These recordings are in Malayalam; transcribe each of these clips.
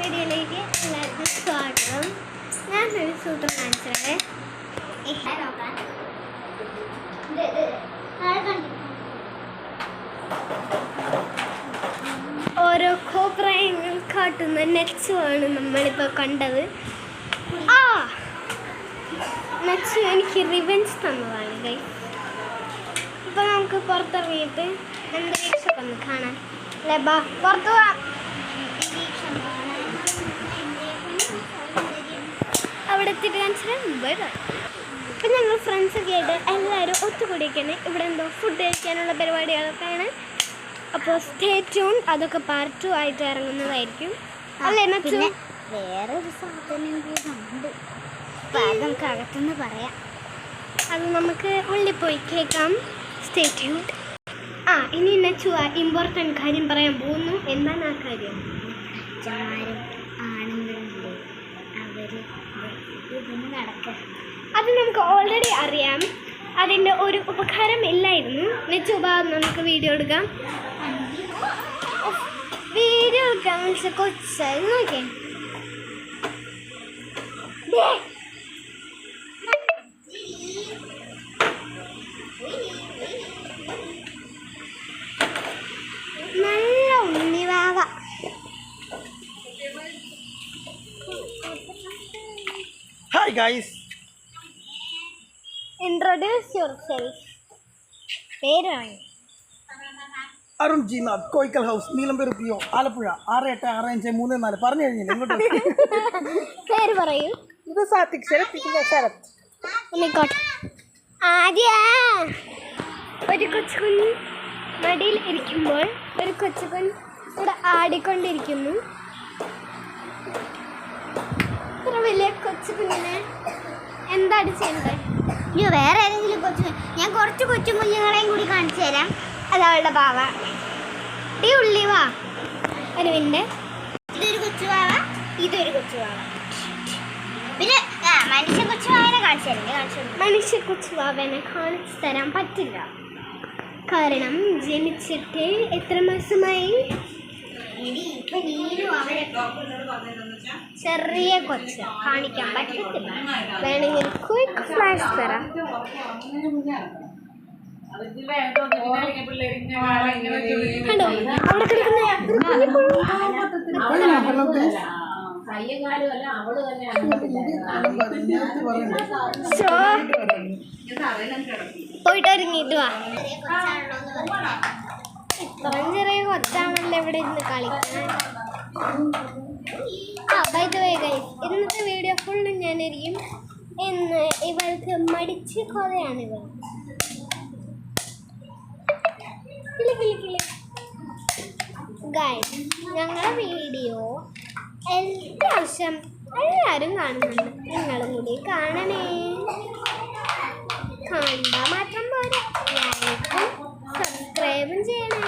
വീഡിയോയിലേക്ക് എല്ലാവർക്കും സ്വാഗതം. ഞാനൊരു സൂത്രം കാണിച്ചത് ഓരോ കോപ്രായങ്ങൾ കാട്ടുന്ന നെറ്റ്സുമാണ് നമ്മളിപ്പോൾ കണ്ടത്. നെറ്റ്സ് എനിക്ക് റിവെഞ്ച് തന്നതാണ് ഗൈസ്. ഇപ്പോൾ നമുക്ക് പുറത്തിറങ്ങിയിട്ട് അന്തരീക്ഷമൊക്കെ ഒന്ന് കാണാൻ അല്ലേ? ബാ പുറത്ത് പോവാം. അവിടെ എത്തിയിട്ട് കാണിച്ചാൽ ഇപ്പം ഞങ്ങൾ ഫ്രണ്ട്സൊക്കെ ആയിട്ട് എല്ലാവരും ഒത്തുകൂടിയൊക്കെയാണ്. ഇവിടെ എന്തോ ഫുഡ് കഴിക്കാനുള്ള പരിപാടികളൊക്കെയാണ്. അപ്പോൾ സ്റ്റേ ട്യൂൺ. അതൊക്കെ പാർട്ട് 2 ആയിട്ട് ഇറങ്ങുന്നതായിരിക്കും അല്ലേ? പിന്നെ വേറൊരു സാധനം ഉണ്ട്, അത് നമുക്ക് അകത്തുനിന്ന് പറയാം. അത് നമുക്ക് ഉള്ളിൽ പോയി കേൾക്കാം. Stay tune. ഇനി നെച്ചു ഇമ്പോർട്ടൻ്റ് കാര്യം പറയാൻ പോകുന്നു. എന്താണ് ആ കാര്യം? ആണുങ്ങളുണ്ട്, അവർ ഇതിന് നടക്കുക. അത് നമുക്ക് ഓൾറെഡി അറിയാം. അതിൻ്റെ ഒരു ഉപകാരം ഇല്ലായിരുന്നു. നെച്ചു നമുക്ക് വീഡിയോ എടുക്കാം. വീഡിയോ എടുക്കാൻ വെച്ച കൊച്ചായി നോക്കേ. നല്ല Unnivava. Hi guys. Introduce yourself. പേരാണ് അരുൺ ജി നാഥ്, കോയിക്കൽ ഹൗസ്, നീലംപേര് പിയോ, ആലപ്പുഴ 686534. പറഞ്ഞു കഴിഞ്ഞില്ല ഇങ്ങോട്ട്. പേര് പറയൂ. ഇത് സാത്വിക് ശരത്. ഒരു കൊച്ചുകുഞ്ഞ് മടിയിൽ ഇരിക്കുമ്പോൾ ഒരു കൊച്ചുകുഞ്ഞ് ഇവിടെ ആടിക്കൊണ്ടിരിക്കുന്നു. ഇത്ര വലിയ കൊച്ചുകുഞ്ഞിനെ എന്താണ് ചെയ്യേണ്ടത്? വേറെ ഏതെങ്കിലും ഞാൻ കുറച്ച് കൊച്ചുകുഞ്ഞുങ്ങളെയും കൂടി കാണിച്ചു തരാം. അതവളുടെ പാവ. ഈ ഉള്ളിവാ ഒരു മിനിറ്റ്. ഇതൊരു കൊച്ചുവാവ, ഇതൊരു കൊച്ചുവാവ. പിന്നെ മനുഷ്യ കൊച്ചുവാവനെ കാണിച്ചു തരാം. മനുഷ്യ കൊച്ചുവാവനെ കാണിച്ചു തരാൻ പറ്റില്ല. കാരണം ജനിച്ചിട്ട് എത്ര മാസമായി? ചെറിയ കൊച്ച് കാണിക്കാൻ പറ്റത്തില്ല. വേണമെങ്കിൽ ക്വിക്ക് ഫ്ലാഷ് തരാം. കണ്ടോ അവിടെ കിടക്കുന്ന പോയിട്ട് ഒരുങ്ങിട്ട് വാ. ഇത്രയും ചെറിയ കൊച്ചാണല്ലോ ഇവിടെ ഇരുന്ന് കളിക്കാൻ. ബൈ ദ വേ ഗൈസ്, ഇന്നത്തെ വീഡിയോ ഫുള്ള് ഞാനായിരിക്കും. ഇന്ന് ഇവൾക്ക് മടിച്ച് കൊറയാണിവൾ. ഗൈസ്, ഞങ്ങളുടെ വീഡിയോ അത്യാവശ്യം എല്ലാവരും കാണുന്നുണ്ട്. നിങ്ങളും കൂടി കാണണേ. കണ്ടാൽ മാത്രം പോരാ, ലൈക്കും സബ്സ്ക്രൈബും ചെയ്യണേ.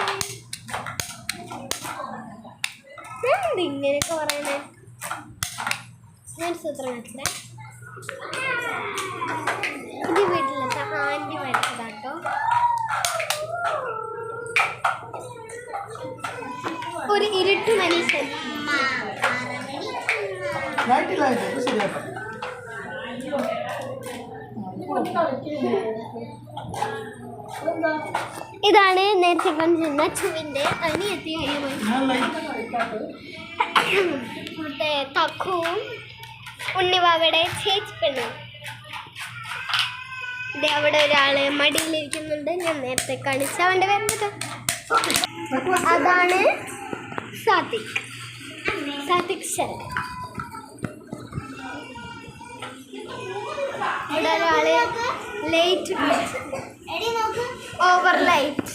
ഇങ്ങനെയൊക്കെ പറയണേ. ഞാൻ സൂത്രം വെച്ചേ. ഇത് വീട്ടിലത്തെ ആൻറ്റി വരച്ചതാട്ടോ. ഒരു ഇരുട്ട് മനുഷ്യൻ. ഇതാണ് നേരത്തെ കണ്ടിരുന്ന ചുവിൻ്റെ അനിയത്തിയായി മറ്റേ തക്കുവും ഉണ്ണിവാവയുടെ ചേച്ചി പെണ്ണും. ഇത് അവിടെ ഒരാള് മടിയിലിരിക്കുന്നുണ്ട്. ഞാൻ നേരത്തെ കാണിച്ച അവൻ്റെ വരുന്നത്. അതാണ് സാത്വിക് ശരത്. ഇവിടെ ഒരാള് ലൈറ്റ് ഓവർ ലൈറ്റ്